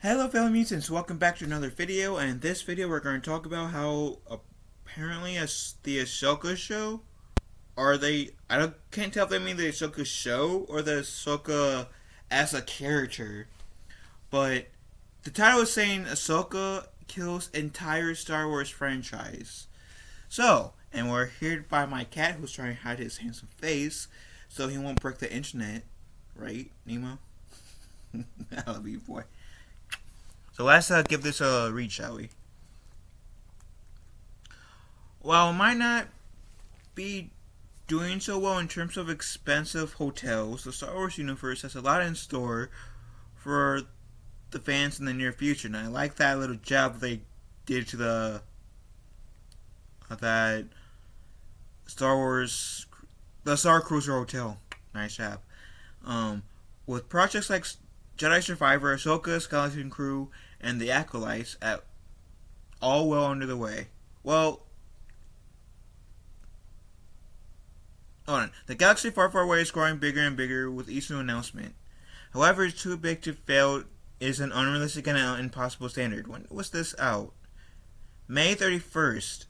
Hello fellow mutants, welcome back to another video, and in this video we're going to talk about how apparently the Ashoka show, can't tell if they mean the Ashoka show or the Ashoka as a character, but the title is saying Ashoka kills entire Star Wars franchise. So, and we're here by my cat who's trying to hide his handsome face so he won't break the internet, right, Nemo? I love you, boy. So let's give this a read, shall we? While it might not be doing so well in terms of expensive hotels, the Star Wars universe has a lot in store for the fans in the near future. And I like that little job they did to that the Star Cruiser Hotel. Nice job. With projects like Jedi Survivor, Ashoka, Skeleton Crew, and the Acolytes all well under the way. Well, hold on. The galaxy far, far away is growing bigger and bigger with each new announcement. However, it's too big to fail is an unrealistic and impossible standard. When was this out? May 31st.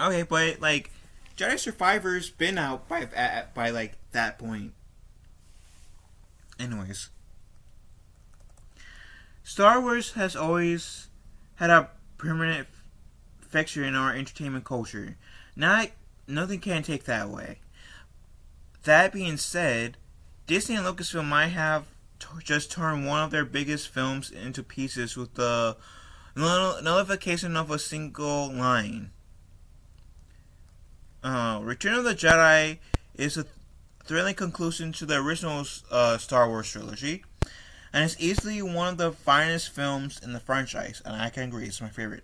Okay, but like Jedi Survivor's been out by like that point. Anyways, Star Wars has always had a permanent fixture in our entertainment culture. Nothing can take that away. That being said, Disney and Lucasfilm might have just turned one of their biggest films into pieces with the nullification of a single line. Return of the Jedi is a thrilling conclusion to the original Star Wars trilogy, and it's easily one of the finest films in the franchise, and I can agree, it's my favorite.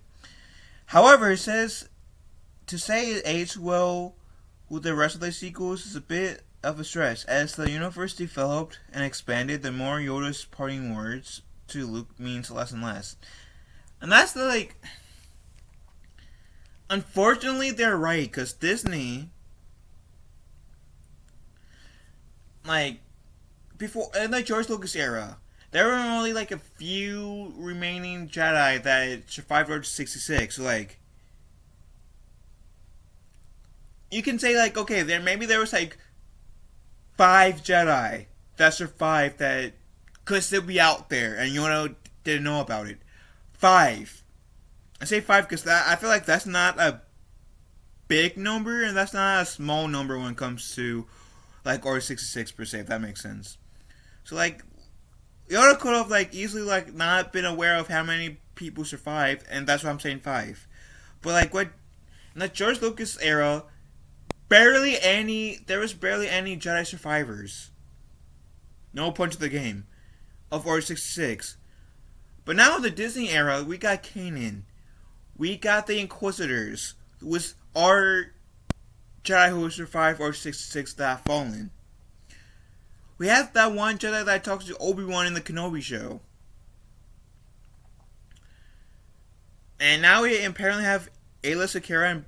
However, to say it aged well with the rest of the sequels is a bit of a stretch. As the universe developed and expanded, the more Yoda's parting words to Luke means less and less. And that's unfortunately they're right, because Disney, before in the George Lucas era, there were only a few remaining Jedi that survived Order 66. So you can say okay, there was 5 Jedi that survived that could still be out there, and Yoda didn't know about it. 5. I say 5 because I feel like that's not a big number, and that's not a small number when it comes to Order 66 per se, if that makes sense. So Yoda could have easily not been aware of how many people survived, and that's why I'm saying 5. But what in the George Lucas era, there was barely any Jedi survivors. No point to the game of Order 66. But now in the Disney era, we got Kanan. We got the Inquisitors, who was our Jedi who survived Order 66 that have fallen. We have that one Jedi that talks to Obi-Wan in the Kenobi show. And now we apparently have Ayla Secura and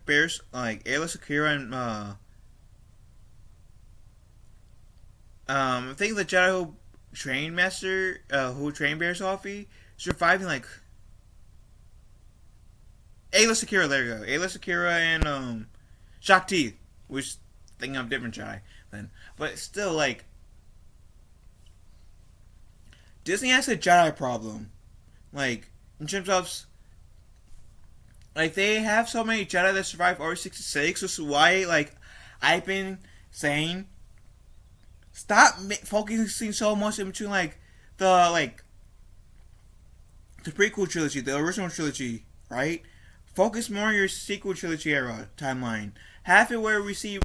I think the Jedi who trained Master, who trained Bear Sophie, surviving Ayla Secura, there you go. Ayla Secura and Shakti, which thinking of different Jedi then. But still Disney has a Jedi problem. In terms of they have so many Jedi that survive Order 66, which is why I've been saying stop focusing so much in between the prequel trilogy, the original trilogy, right? Focus more on your sequel trilogy era timeline. Have it where we see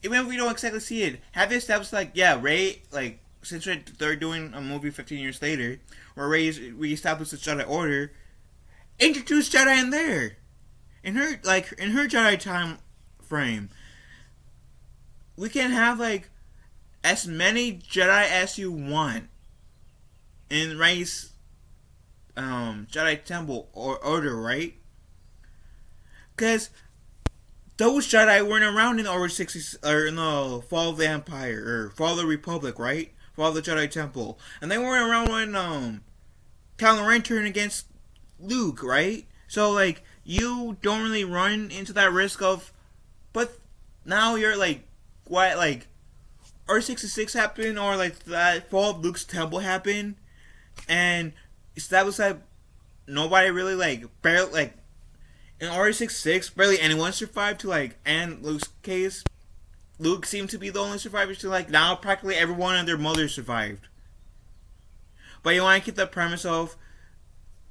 even if we don't exactly see it, have it established Rey, since they're doing a movie 15 years later where Rey reestablishes the Jedi Order, introduce Jedi in there. In her Jedi time frame. We can have as many Jedi as you want in Rey's Jedi Temple or Order, right? Because those Jedi weren't around in Order 60 or in the Fall of the Empire or Fall of the Republic, right? Fall of the Jedi Temple, and they weren't around when Kylo Ren turned against Luke, right? So like you don't really run into that risk of, but now you're like, what, like R66 happened, or like that fall of Luke's temple happened, and established that nobody really like barely like in R66 barely anyone survived to like and Luke's case. Luke seemed to be the only survivors to like now practically everyone and their mother survived. But you want to keep the premise of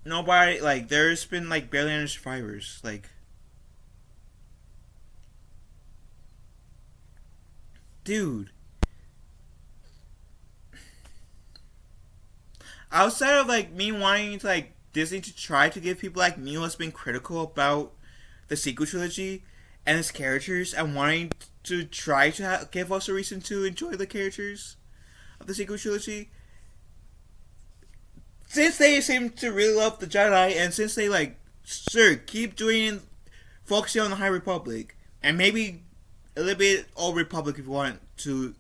nobody like there's been like barely any survivors. Like, dude, outside of like me wanting to like Disney to try to give people like me who's been critical about the sequel trilogy and its characters and wanting to try to give us a reason to enjoy the characters of the sequel trilogy, since they seem to really love the Jedi, and since they like, sure, keep doing focusing on the High Republic, and maybe a little bit Old Republic if you want to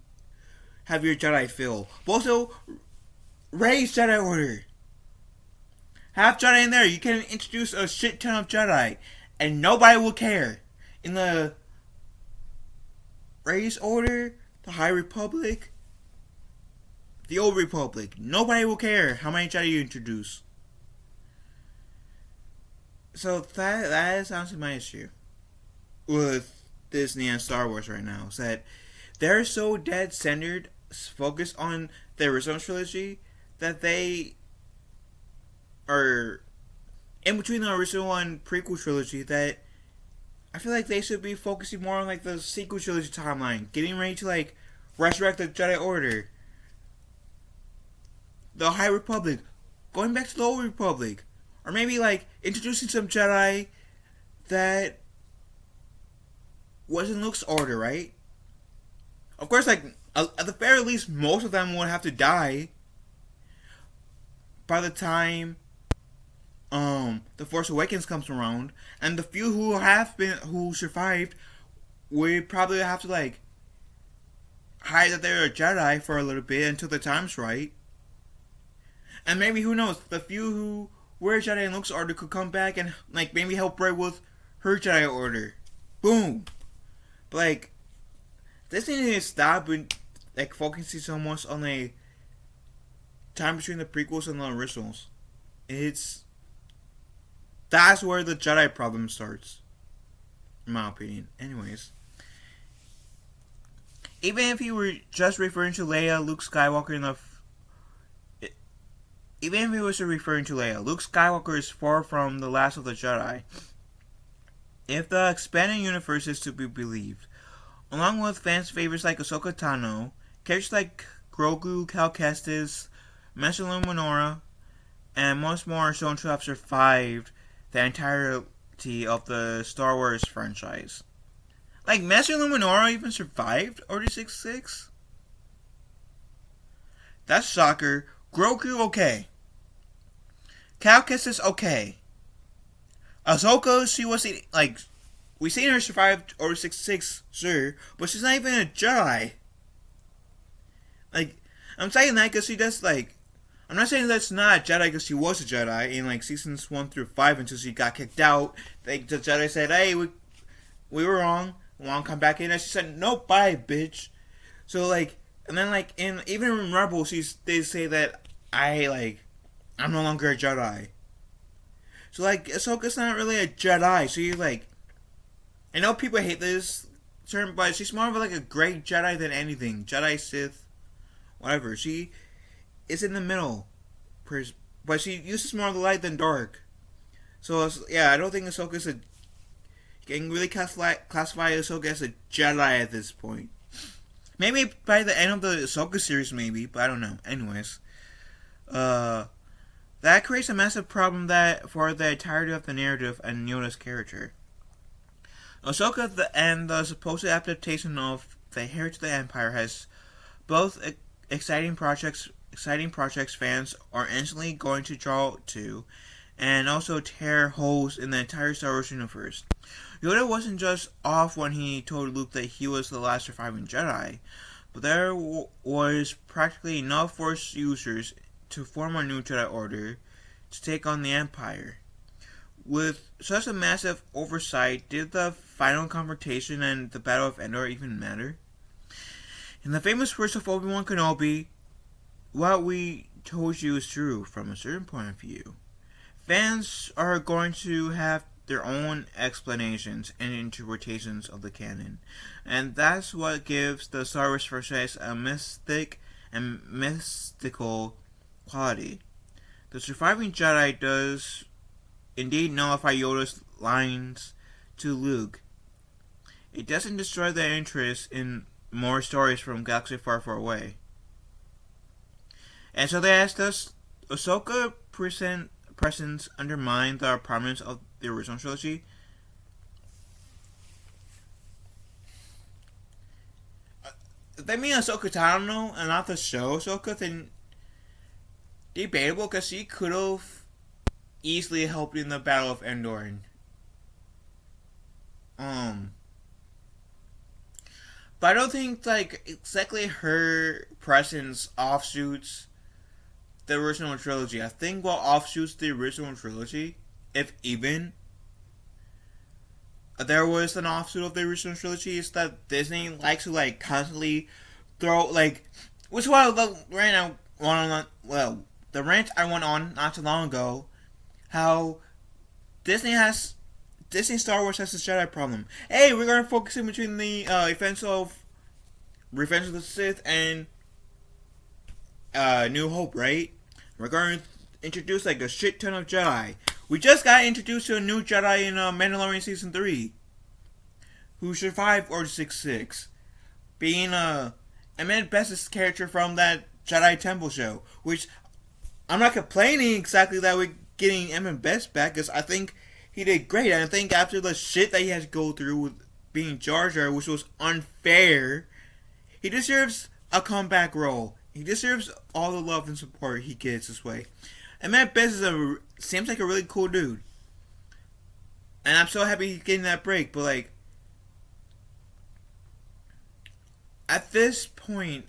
have your Jedi feel. But also, raise Jedi Order. Have Jedi in there. You can introduce a shit ton of Jedi, and nobody will care. In the Raise Order, the High Republic, the Old Republic, nobody will care how many Jedi you introduce. So that is honestly my issue with Disney and Star Wars right now. Is that they're so dead centered, focused on the original trilogy, that they are in between the original and prequel trilogy, that I feel like they should be focusing more on like the sequel trilogy timeline, getting ready to like resurrect the Jedi Order, the High Republic, going back to the Old Republic, or maybe like introducing some Jedi that wasn't Luke's order, right? Of course, like at the very least, most of them would have to die by the time the Force Awakens comes around, and the few who survived would probably have to like hide that they're a Jedi for a little bit until the time's right. And maybe, who knows, the few who were Jedi in Luke's order could come back and like maybe help Rey with her Jedi order. Boom. But like, this needs to stop and like focusing so much on a time between the prequels and the originals. That's where the Jedi problem starts, in my opinion. Anyways, even if you were just referring to Leia, Luke Skywalker in the even if he was referring to Leia, Luke Skywalker is far from the last of the Jedi, if the expanded universe is to be believed. Along with fans' favorites like Ahsoka Tano, characters like Grogu, Cal Kestis, Master Luminara, and most more are shown to have survived the entirety of the Star Wars franchise. Like, Master Luminara even survived Order 66? That's shocker. Grogu, okay. Cal Kestis, okay. Ahsoka, she was like, we seen her survive Order 66, sure, but she's not even a Jedi. Like, I'm saying that because she does like, I'm not saying that's not a Jedi because she was a Jedi in like seasons 1 through 5 until she got kicked out. Like, the Jedi said, "Hey, we were wrong. We want to come back in," and she said, "No, bye, bitch." So like, and then like even in Rebels, they say that I'm no longer a Jedi. So like, Ahsoka's not really a Jedi. So you like, I know people hate this term, but she's more of like a great Jedi than anything. Jedi, Sith, whatever. She is in the middle, but she uses more of the light than dark. So yeah, I don't think Ahsoka's you can really classify Ahsoka as a Jedi at this point. Maybe by the end of the Ahsoka series, maybe, but I don't know. Anyways, that creates a massive problem for the entirety of the narrative and Yoda's character. Ahsoka and the supposed adaptation of the Heir to the Empire has both exciting projects fans are instantly going to draw to, and also tear holes in the entire Star Wars universe. Yoda wasn't just off when he told Luke that he was the last surviving Jedi, but there was practically enough Force users to form a new Jedi Order to take on the Empire. With such a massive oversight, did the final confrontation and the Battle of Endor even matter? In the famous words of Obi-Wan Kenobi, what we told you is true from a certain point of view. Fans are going to have their own explanations and interpretations of the canon, and that's what gives the Star Wars franchise a mystic and mystical quality. The surviving Jedi does indeed nullify Yoda's lines to Luke. It doesn't destroy the interest in more stories from Galaxy Far, Far Away. And so they asked us, Ahsoka presence undermine the prominence of the original trilogy? If they mean Ahsoka Tano and not the show Ahsoka, then debatable, because she could have easily helped in the Battle of Endor. But I don't think like exactly her presence offshoots the original trilogy. I think what offshoots the original trilogy, if even there was an offshoot of the original trilogy, is that Disney likes to like constantly throw like, which was the rant I went on. Well, the rant I went on not too long ago, how Disney Star Wars has this Jedi problem. Hey, we're gonna focus in between the events of Revenge of the Sith and New Hope, right? We're going to introduce like a shit ton of Jedi. We just got introduced to a new Jedi in Mandalorian Season 3 who survived Order 66, being Emmett Best's character from that Jedi Temple show, which I'm not complaining exactly that we're getting Emmett Best back, because I think he did great. And I think after the shit that he had to go through with being Jar Jar, which was unfair, he deserves a comeback role. He deserves all the love and support he gets this way. And Matt Best seems like a really cool dude. And I'm so happy he's getting that break. But like, at this point,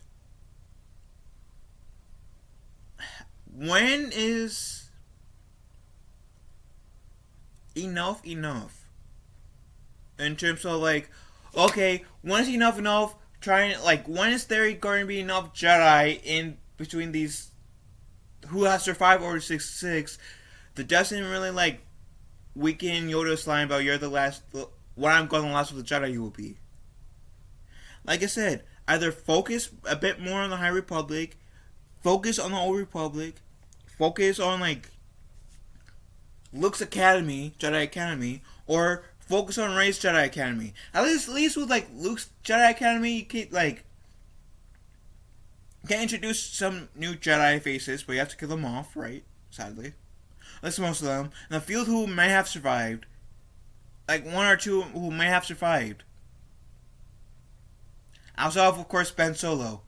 when is enough? In terms of like, okay, when is enough? When is there going to be enough Jedi in between these who has survived Order 66 that doesn't really like weaken Yoda's line about you're the last, when I'm gone the last of the Jedi you will be. Like I said, either focus a bit more on the High Republic, focus on the Old Republic, focus on like Luke's Academy, Jedi Academy, or focus on Rey's Jedi Academy. At least with like Luke's Jedi Academy, you can introduce some new Jedi faces, but you have to kill them off, right? Sadly, that's most of them. And the field who may have survived, like one or two who may have survived. Also, of course, Ben Solo.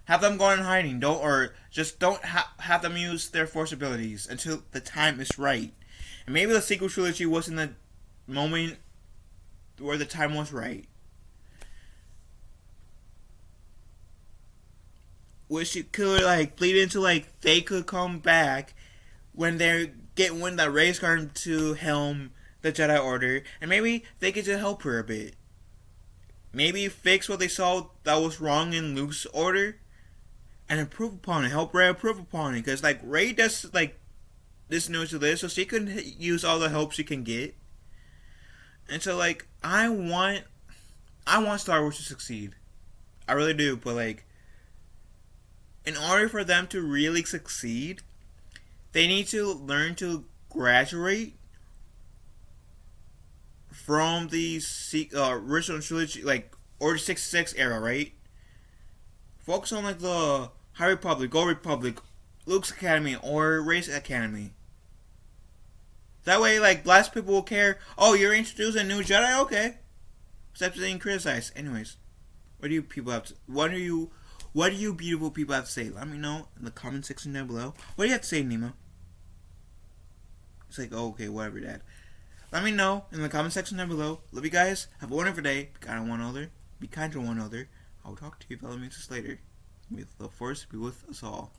Have them go in hiding, don't have them use their Force abilities until the time is right. And maybe the sequel trilogy wasn't the moment where the time was right, which it could like bleed into like they could come back when they get wind that Rey's going to helm the Jedi Order, and maybe they could just help her a bit. Maybe fix what they saw that was wrong in Luke's order, and improve upon it. Help Rey improve upon it, because like Rey does like this news to this, so she can use all the help she can get. And so, like, I want Star Wars to succeed. I really do, but, like, in order for them to really succeed, they need to learn to graduate from the original trilogy, like, Order 66 era, right? Focus on, like, the High Republic, Old Republic, Luke's Academy, or Rey's Academy. That way, like, less people will care. Oh, you're introducing a new Jedi? Okay. Stop saying criticize. Anyways, what do you beautiful people have to say? Let me know in the comment section down below. What do you have to say, Nemo? It's like, oh, okay, whatever, Dad. Let me know in the comment section down below. Love you guys. Have a wonderful day. Be kind to one another. Be kind to one another. I will talk to you fellow muses later. May the Force be with us all.